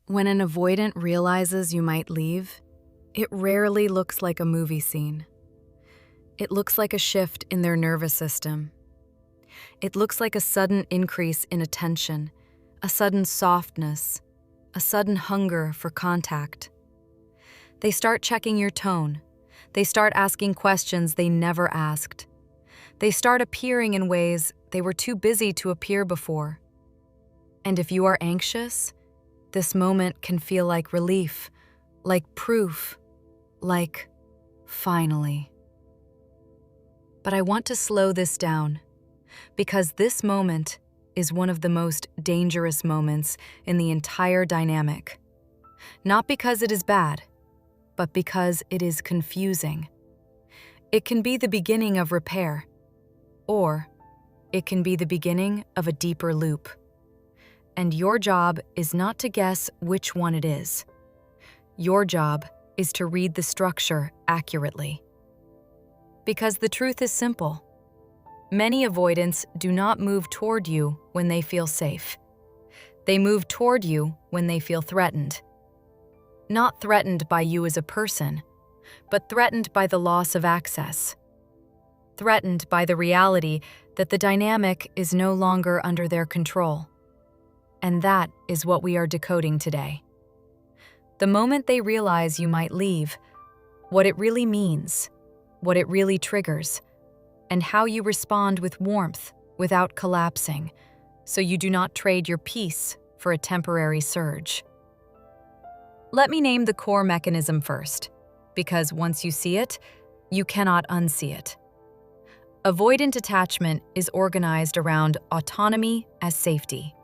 When an avoidant realizes you might leave, it rarely looks like a movie scene. It looks like a shift in their nervous system. It looks like a sudden increase in attention, a sudden softness, a sudden hunger for contact. They start checking your tone. They start asking questions they never asked. They start appearing in ways they were too busy to appear before. And if you are anxious, this moment can feel like relief, like proof, like finally. But I want to slow this down, because this moment is one of the most dangerous moments in the entire dynamic. Not because it is bad, but because it is confusing. It can be the beginning of repair, or it can be the beginning of a deeper loop. And your job is not to guess which one it is. Your job is to read the structure accurately. Because the truth is simple. Many avoidants do not move toward you when they feel safe. They move toward you when they feel threatened. Not threatened by you as a person, but threatened by the loss of access. Threatened by the reality that the dynamic is no longer under their control. And that is what we are decoding today. The moment they realize you might leave, what it really means, what it really triggers, and how you respond with warmth without collapsing, so you do not trade your peace for a temporary surge. Let me name the core mechanism first, because once you see it, you cannot unsee it. Avoidant attachment is organized around autonomy as safety.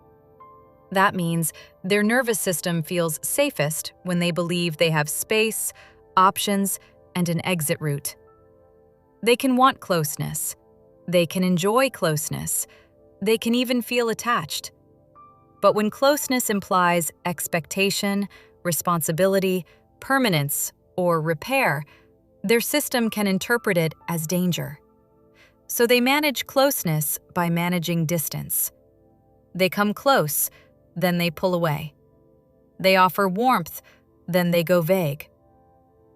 That means their nervous system feels safest when they believe they have space, options, and an exit route. They can want closeness. They can enjoy closeness. They can even feel attached. But when closeness implies expectation, responsibility, permanence, or repair, their system can interpret it as danger. So they manage closeness by managing distance. They come close, then they pull away. They offer warmth, then they go vague.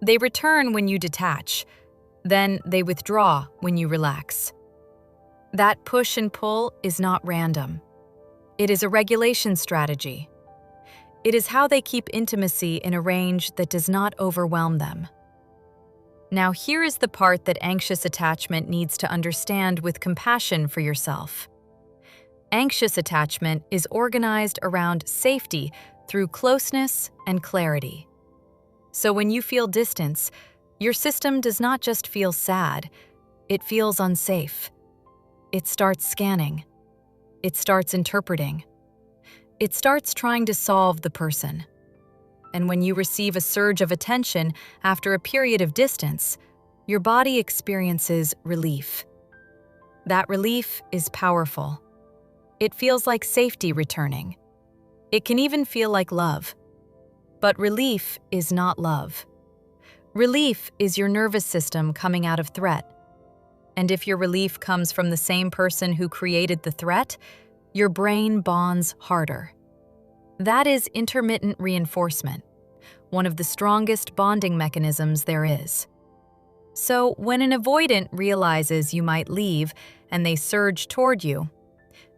They return when you detach, then they withdraw when you relax. That push and pull is not random. It is a regulation strategy. It is how they keep intimacy in a range that does not overwhelm them. Now here is the part that anxious attachment needs to understand with compassion for yourself. Anxious attachment is organized around safety through closeness and clarity. So when you feel distance, your system does not just feel sad, it feels unsafe. It starts scanning. It starts interpreting. It starts trying to solve the person. And when you receive a surge of attention after a period of distance, your body experiences relief. That relief is powerful. It feels like safety returning. It can even feel like love. But relief is not love. Relief is your nervous system coming out of threat. And if your relief comes from the same person who created the threat, your brain bonds harder. That is intermittent reinforcement, one of the strongest bonding mechanisms there is. So when an avoidant realizes you might leave and they surge toward you,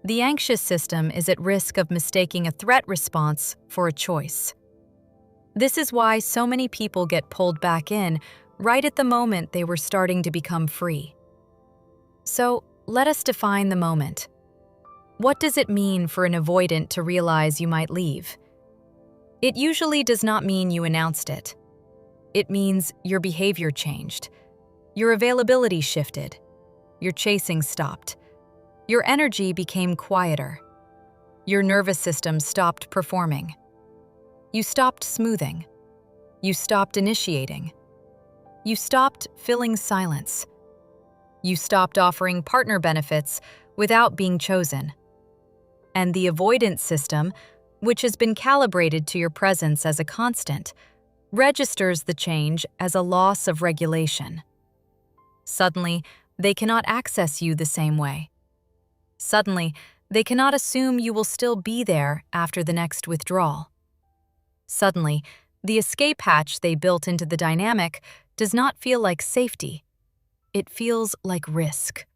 the anxious system is at risk of mistaking a threat response for a choice. This is why so many people get pulled back in right at the moment they were starting to become free. So let us define the moment. What does it mean for an avoidant to realize you might leave? It usually does not mean you announced it. It means your behavior changed. Your availability shifted. Your chasing stopped. Your energy became quieter. Your nervous system stopped performing. You stopped smoothing. You stopped initiating. You stopped filling silence. You stopped offering partner benefits without being chosen. And the avoidance system, which has been calibrated to your presence as a constant, registers the change as a loss of regulation. Suddenly, they cannot access you the same way. Suddenly, they cannot assume you will still be there after the next withdrawal. Suddenly, the escape hatch they built into the dynamic does not feel like safety. It feels like risk.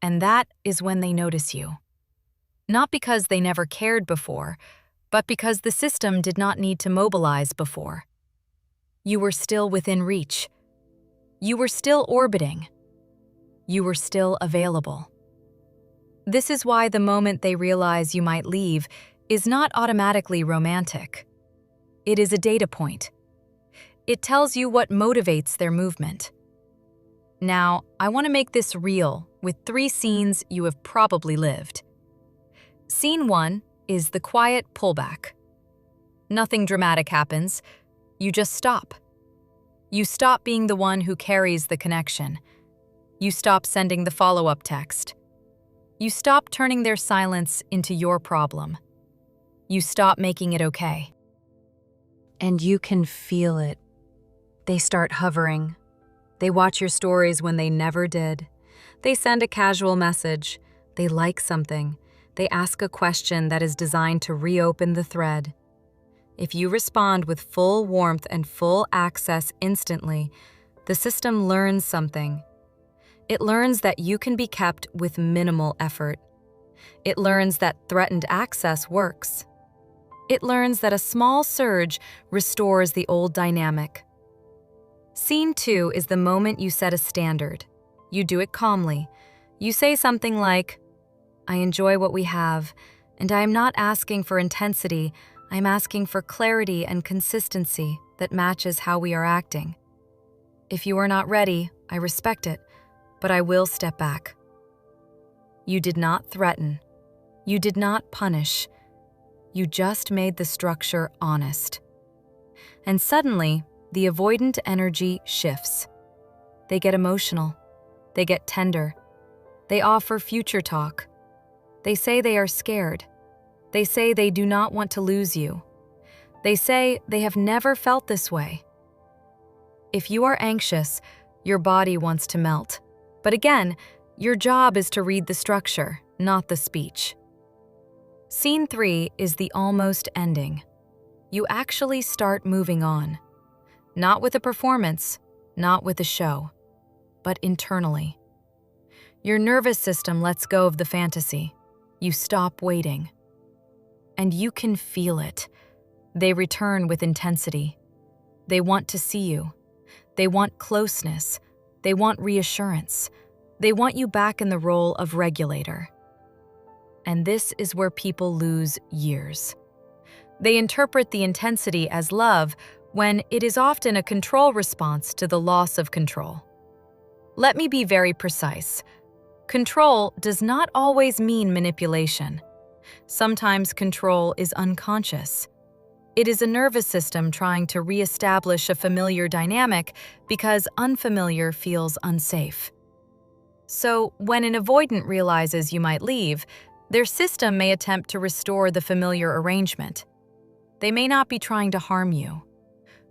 And that is when they notice you. Not because they never cared before, but because the system did not need to mobilize before. You were still within reach. You were still orbiting. You were still available. This is why the moment they realize you might leave is not automatically romantic. It is a data point. It tells you what motivates their movement. Now, I want to make this real with 3 scenes you have probably lived. Scene 1 is the quiet pullback. Nothing dramatic happens. You just stop. You stop being the one who carries the connection. You stop sending the follow-up text. You stop turning their silence into your problem. You stop making it okay. And you can feel it. They start hovering. They watch your stories when they never did. They send a casual message. They like something. They ask a question that is designed to reopen the thread. If you respond with full warmth and full access instantly, the system learns something. It learns that you can be kept with minimal effort. It learns that threatened access works. It learns that a small surge restores the old dynamic. Scene 2 is the moment you set a standard. You do it calmly. You say something like, "I enjoy what we have, and I am not asking for intensity, I'm asking for clarity and consistency that matches how we are acting. If you are not ready, I respect it, but I will step back." You did not threaten. You did not punish. You just made the structure honest. And suddenly, the avoidant energy shifts. They get emotional. They get tender. They offer future talk. They say they are scared. They say they do not want to lose you. They say they have never felt this way. If you are anxious, your body wants to melt. But again, your job is to read the structure, not the speech. Scene 3 is the almost ending. You actually start moving on. Not with a performance, not with a show, but internally. Your nervous system lets go of the fantasy. You stop waiting. And you can feel it. They return with intensity. They want to see you. They want closeness. They want reassurance. They want you back in the role of regulator. And this is where people lose years. They interpret the intensity as love when it is often a control response to the loss of control. Let me be very precise. Control does not always mean manipulation. Sometimes control is unconscious. It is a nervous system trying to reestablish a familiar dynamic because unfamiliar feels unsafe. So, when an avoidant realizes you might leave, their system may attempt to restore the familiar arrangement. They may not be trying to harm you,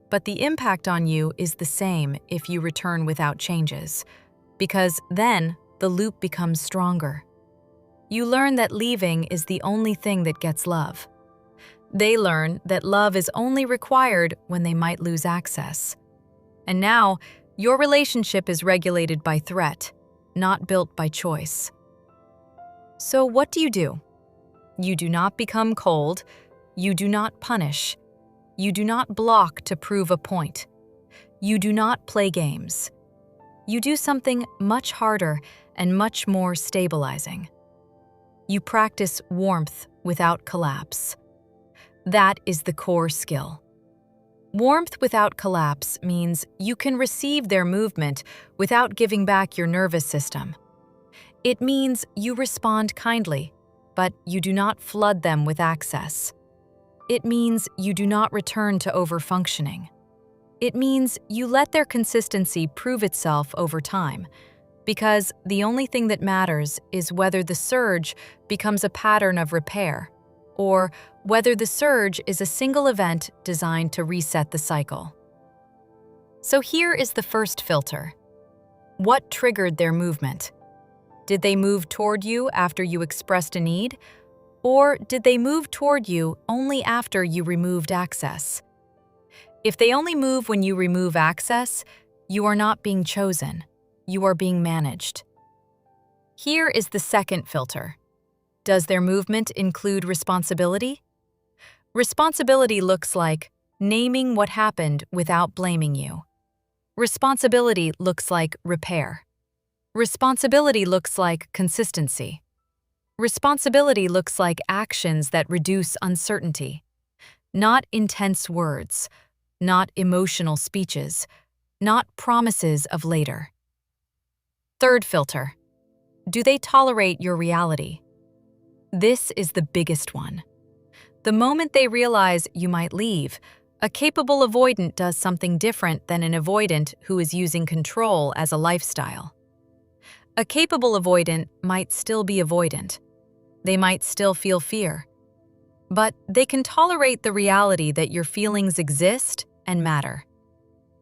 but the impact on you is the same if you return without changes, because then the loop becomes stronger. You learn that leaving is the only thing that gets love. They learn that love is only required when they might lose access. And now, your relationship is regulated by threat, not built by choice. So what do? You do not become cold. You do not punish. You do not block to prove a point. You do not play games. You do something much harder and much more stabilizing. You practice warmth without collapse. That is the core skill. Warmth without collapse means you can receive their movement without giving back your nervous system. It means you respond kindly, but you do not flood them with access. It means you do not return to overfunctioning. It means you let their consistency prove itself over time, because the only thing that matters is whether the surge becomes a pattern of repair, or whether the surge is a single event designed to reset the cycle. So here is the first filter. What triggered their movement? Did they move toward you after you expressed a need? Or did they move toward you only after you removed access? If they only move when you remove access, you are not being chosen. You are being managed. Here is the second filter. Does their movement include responsibility? Responsibility looks like naming what happened without blaming you. Responsibility looks like repair. Responsibility looks like consistency. Responsibility looks like actions that reduce uncertainty. Not intense words, not emotional speeches, not promises of later. Third filter. Do they tolerate your reality? This is the biggest one. The moment they realize you might leave, a capable avoidant does something different than an avoidant who is using control as a lifestyle. A capable avoidant might still be avoidant. They might still feel fear. But they can tolerate the reality that your feelings exist and matter.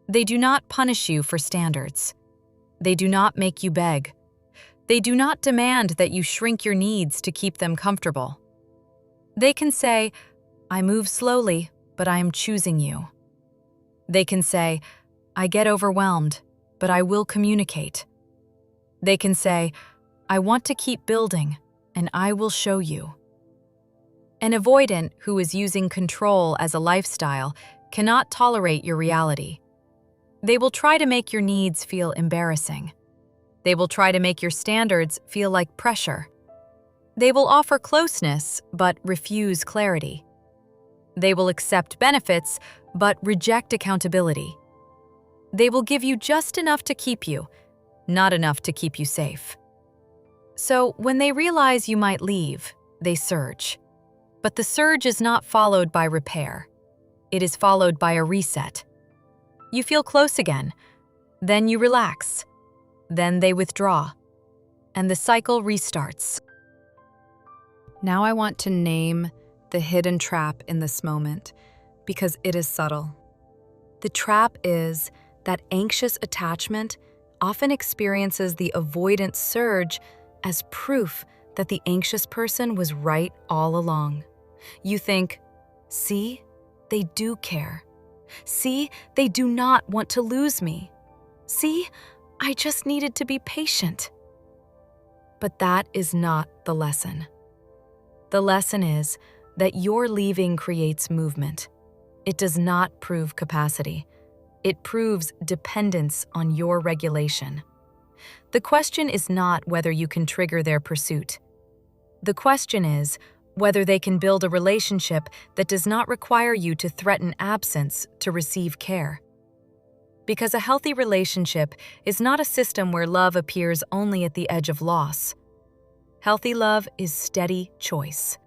They do not punish you for standards. They do not make you beg. They do not demand that you shrink your needs to keep them comfortable. They can say, I move slowly, but I am choosing you. They can say, I get overwhelmed, but I will communicate. They can say, I want to keep building, and I will show you. An avoidant who is using control as a lifestyle cannot tolerate your reality. They will try to make your needs feel embarrassing. They will try to make your standards feel like pressure. They will offer closeness but refuse clarity. They will accept benefits but reject accountability. They will give you just enough to keep you, not enough to keep you safe. So when they realize you might leave, they surge. But the surge is not followed by repair. It is followed by a reset. You feel close again, then you relax, then they withdraw, and the cycle restarts. Now I want to name the hidden trap in this moment, because it is subtle. The trap is that anxious attachment often experiences the avoidant surge as proof that the anxious person was right all along. You think, see, they do care. See, they do not want to lose me. See, I just needed to be patient. But that is not the lesson. The lesson is that your leaving creates movement. It does not prove capacity. It proves dependence on your regulation. The question is not whether you can trigger their pursuit. The question is whether they can build a relationship that does not require you to threaten absence to receive care. Because a healthy relationship is not a system where love appears only at the edge of loss. Healthy love is steady choice.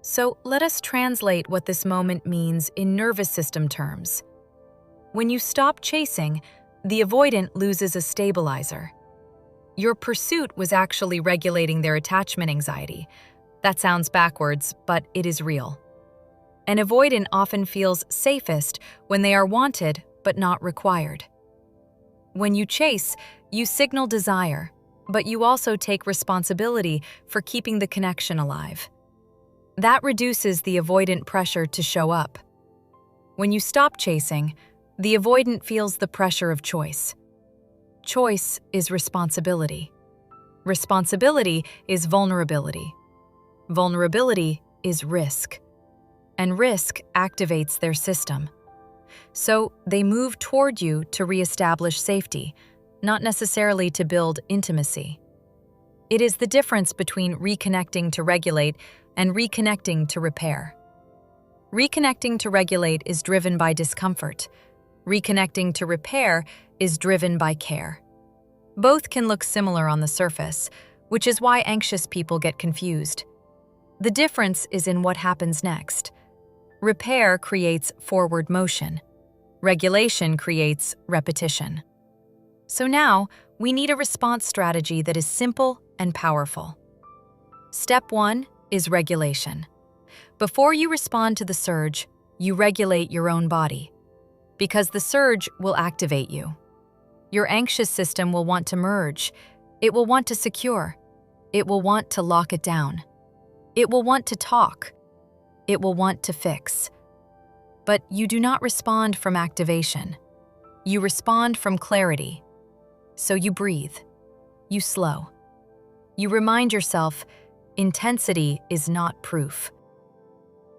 So let us translate what this moment means in nervous system terms. When you stop chasing, the avoidant loses a stabilizer. Your pursuit was actually regulating their attachment anxiety. That sounds backwards, but it is real. An avoidant often feels safest when they are wanted but not required. When you chase, you signal desire, but you also take responsibility for keeping the connection alive. That reduces the avoidant pressure to show up. When you stop chasing, the avoidant feels the pressure of choice. Choice is responsibility. Responsibility is vulnerability. Vulnerability is risk. And risk activates their system. So they move toward you to reestablish safety, not necessarily to build intimacy. It is the difference between reconnecting to regulate and reconnecting to repair. Reconnecting to regulate is driven by discomfort. Reconnecting to repair is driven by care. Both can look similar on the surface, which is why anxious people get confused. The difference is in what happens next. Repair creates forward motion. Regulation creates repetition. So now, we need a response strategy that is simple and powerful. Step 1 is regulation. Before you respond to the surge, you regulate your own body. Because the surge will activate you. Your anxious system will want to merge. It will want to secure. It will want to lock it down. It will want to talk. It will want to fix. But you do not respond from activation. You respond from clarity. So you breathe. You slow. You remind yourself, intensity is not proof.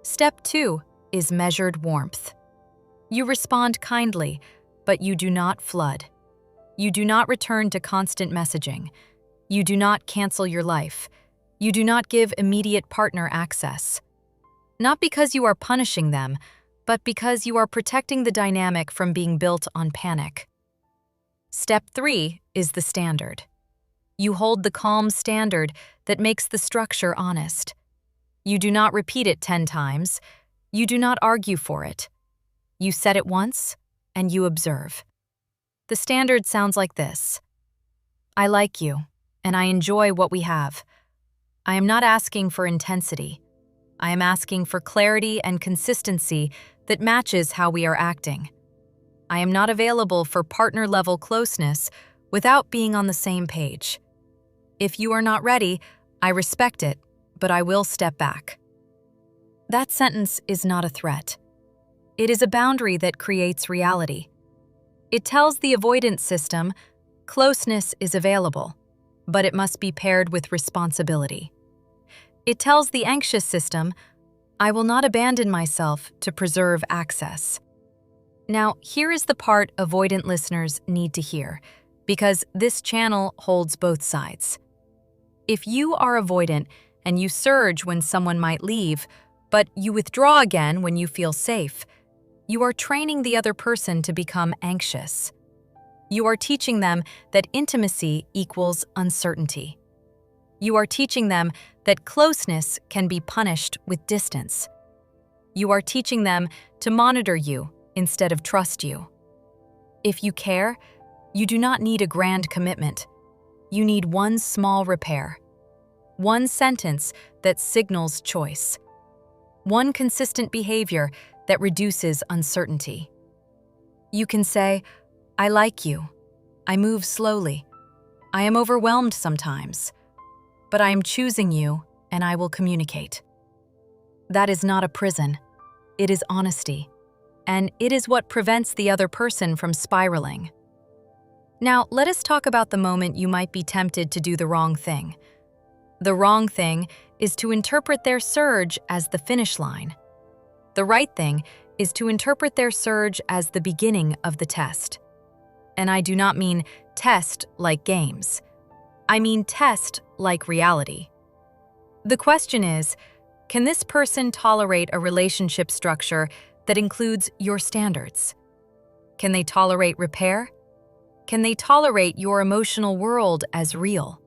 Step 2 is measured warmth. You respond kindly, but you do not flood. You do not return to constant messaging. You do not cancel your life. You do not give immediate partner access. Not because you are punishing them, but because you are protecting the dynamic from being built on panic. Step 3 is the standard. You hold the calm standard that makes the structure honest. You do not repeat it 10 times. You do not argue for it. You set it once, and you observe. The standard sounds like this. I like you, and I enjoy what we have. I am not asking for intensity. I am asking for clarity and consistency that matches how we are acting. I am not available for partner-level closeness without being on the same page. If you are not ready, I respect it, but I will step back. That sentence is not a threat. It is a boundary that creates reality. It tells the avoidant system, closeness is available, but it must be paired with responsibility. It tells the anxious system, I will not abandon myself to preserve access. Now, here is the part avoidant listeners need to hear, because this channel holds both sides. If you are avoidant and you surge when someone might leave, but you withdraw again when you feel safe, you are training the other person to become anxious. You are teaching them that intimacy equals uncertainty. You are teaching them that closeness can be punished with distance. You are teaching them to monitor you instead of trust you. If you care, you do not need a grand commitment. You need one small repair. One sentence that signals choice. One consistent behavior that reduces uncertainty. You can say, I like you. I move slowly. I am overwhelmed sometimes. But I am choosing you, and I will communicate. That is not a prison. It is honesty. And it is what prevents the other person from spiraling. Now, let us talk about the moment you might be tempted to do the wrong thing. The wrong thing is to interpret their surge as the finish line. The right thing is to interpret their surge as the beginning of the test. And I do not mean test like games. I mean test like reality. The question is, can this person tolerate a relationship structure that includes your standards? Can they tolerate repair? Can they tolerate your emotional world as real?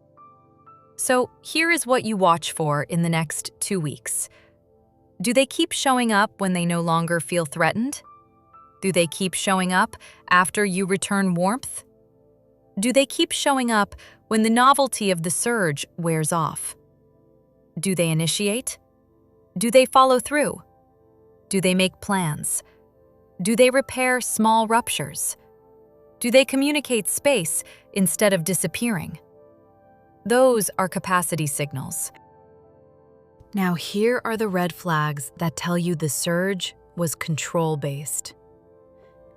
So here is what you watch for in the next 2 weeks. Do they keep showing up when they no longer feel threatened? Do they keep showing up after you return warmth? Do they keep showing up when the novelty of the surge wears off? Do they initiate? Do they follow through? Do they make plans? Do they repair small ruptures? Do they communicate space instead of disappearing? Those are capacity signals. Now here are the red flags that tell you the surge was control-based.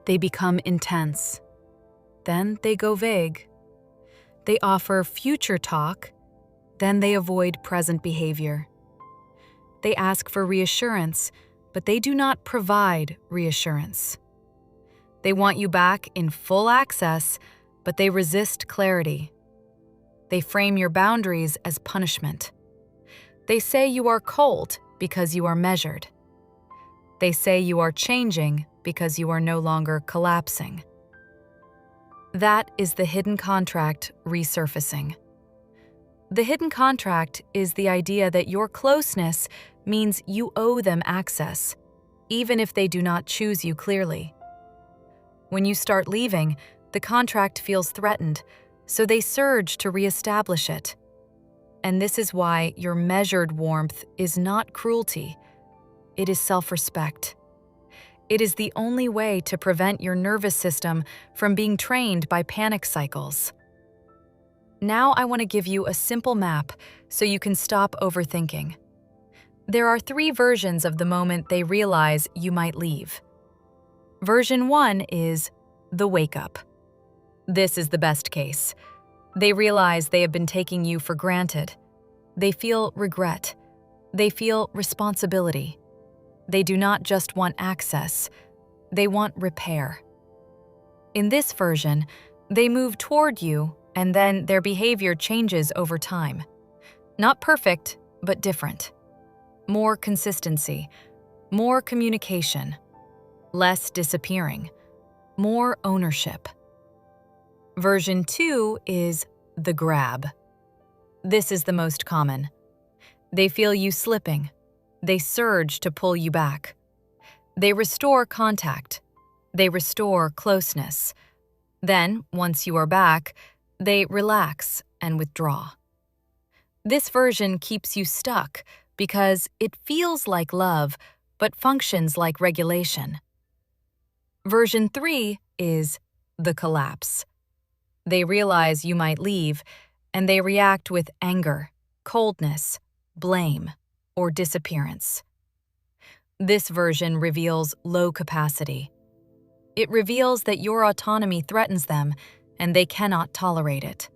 They become intense. Then they go vague. They offer future talk, then they avoid present behavior. They ask for reassurance, but they do not provide reassurance. They want you back in full access, but they resist clarity. They frame your boundaries as punishment. They say you are cold because you are measured. They say you are changing because you are no longer collapsing. That is the hidden contract resurfacing. The hidden contract is the idea that your closeness means you owe them access, even if they do not choose you clearly. When you start leaving, the contract feels threatened, so they surge to reestablish it. And this is why your measured warmth is not cruelty. It is self-respect. It is the only way to prevent your nervous system from being trained by panic cycles. Now I want to give you a simple map so you can stop overthinking. There are 3 versions of the moment they realize you might leave. Version 1 is the wake-up. This is the best case. They realize they have been taking you for granted. They feel regret. They feel responsibility. They do not just want access, they want repair. In this version, they move toward you and then their behavior changes over time. Not perfect, but different. More consistency, more communication, less disappearing, more ownership. Version 2 is the grab. This is the most common. They feel you slipping. They surge to pull you back. They restore contact. They restore closeness. Then, once you are back, they relax and withdraw. This version keeps you stuck because it feels like love, but functions like regulation. Version 3 is the collapse. They realize you might leave, and they react with anger, coldness, blame, or disappearance. This version reveals low capacity. It reveals that your autonomy threatens them, and they cannot tolerate it.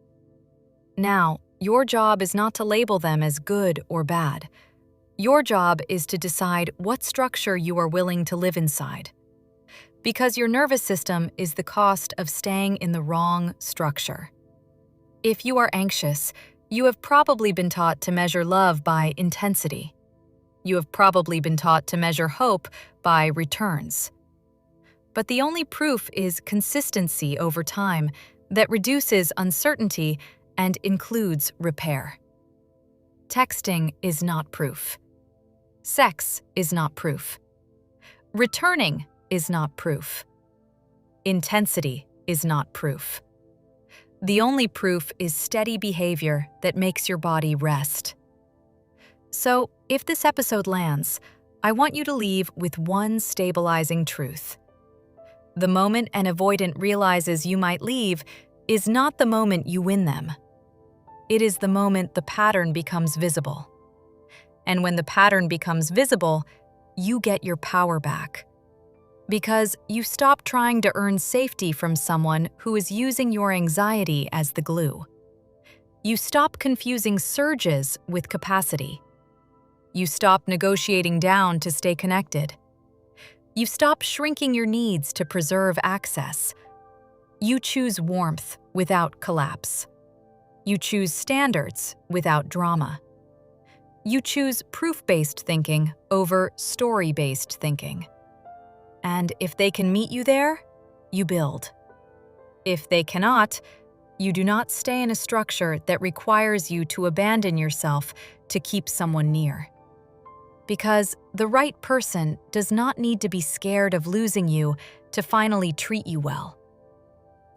Now, your job is not to label them as good or bad. Your job is to decide what structure you are willing to live inside. Because your nervous system is the cost of staying in the wrong structure. If you are anxious, you have probably been taught to measure love by intensity. You have probably been taught to measure hope by returns. But the only proof is consistency over time that reduces uncertainty and includes repair. Texting is not proof. Sex is not proof. Returning is not proof. Intensity is not proof. The only proof is steady behavior that makes your body rest. So, if this episode lands, I want you to leave with one stabilizing truth. The moment an avoidant realizes you might leave is not the moment you win them. It is the moment the pattern becomes visible. And when the pattern becomes visible, you get your power back. Because you stop trying to earn safety from someone who is using your anxiety as the glue. You stop confusing surges with capacity. You stop negotiating down to stay connected. You stop shrinking your needs to preserve access. You choose warmth without collapse. You choose standards without drama. You choose proof-based thinking over story-based thinking. And if they can meet you there, you build. If they cannot, you do not stay in a structure that requires you to abandon yourself to keep someone near. Because the right person does not need to be scared of losing you to finally treat you well.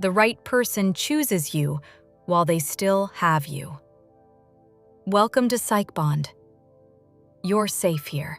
The right person chooses you while they still have you. Welcome to PsychBond. You're safe here.